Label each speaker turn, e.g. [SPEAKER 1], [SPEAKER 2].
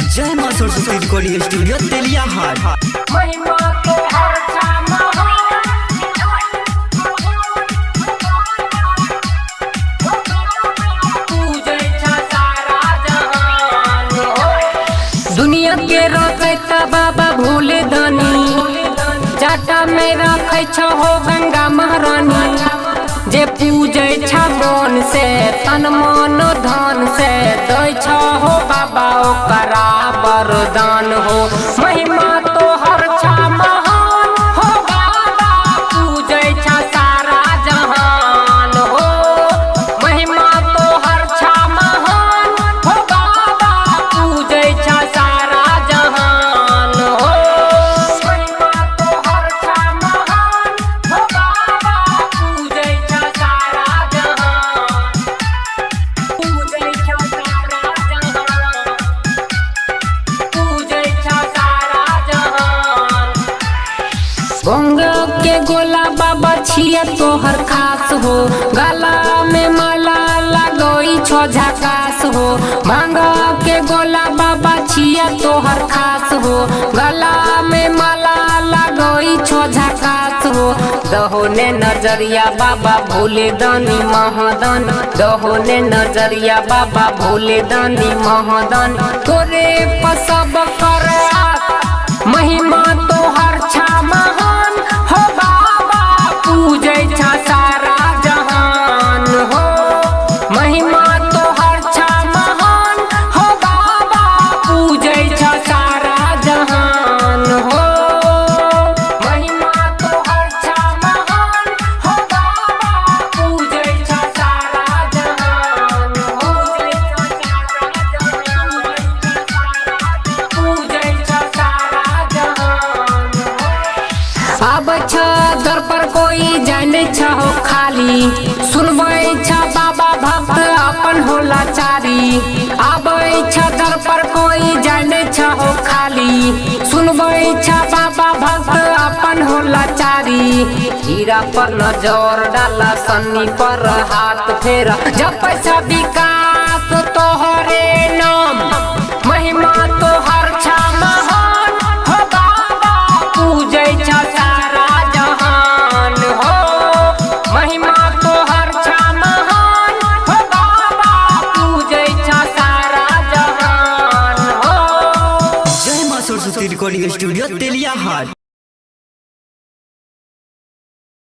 [SPEAKER 1] जय मां Saraswati recording studio तेलिया हाट।
[SPEAKER 2] महिमा तो हर दुनिया के रखता बाबा भोले दानी, जाटा में रखे हो गंगा महारानी। जे पूजे छा मन से तन मन धन से दै हो बाबा ओकरा वरदान हो। महिमा तो हर छा महान हो बाबा, पूजे छा सारा जहान हो। महिमा तो हर छा महान हो बाबा, पूजे छा सारा जहान हो। महिमा तो हर छा महान हो बाबा, पूजे छा सारा जहान, पूजे छा सारा जहान, पूजे छा सारा जहान। गंगा के गोला बाबा छिया तोहर खास हो, गला में माला लगोई छो झकास हो। भांगा के गोला बाबा छिया तोहर खास हो, गला में माला लगोई छो झकास हो। दहोने नजरिया बाबा भोले दानी महादान, दहोने नजरिया बाबा भोले दानी महादान। तोरे पसब कर महिमा तो हर छा महान हो बाबा, पूजे छा सारा जहान हो। महिमा तो हर छा महान हो बाबा, पूजे छा सारा जहान हो। महिमा तो हर छा महान हो बाबा, पूजे छा सारा जहान हो। पूजे छा सारा जहान हो। अब दर पर कोई जाने हो खाली, सुनबै बाबा भक्त अपन होला चारी। अब दर पर कोई जाने हो खाली, सुनबै बाबा भक्त अपन होला चारी। हीरा पर नजर डाला, सन्नी पर हाथ फेरा, जब पैसा विकास तोहरे नाम। महिमा तो हर छा महान हो बाबा, पूजे छा सारा जहान हो। महिमा तो हर छा महान हो बाबा, पूजे छा सारा जहान हो।
[SPEAKER 1] जय मां सरस्वती रिकॉर्डिंग स्टूडियो तेलिया हाट।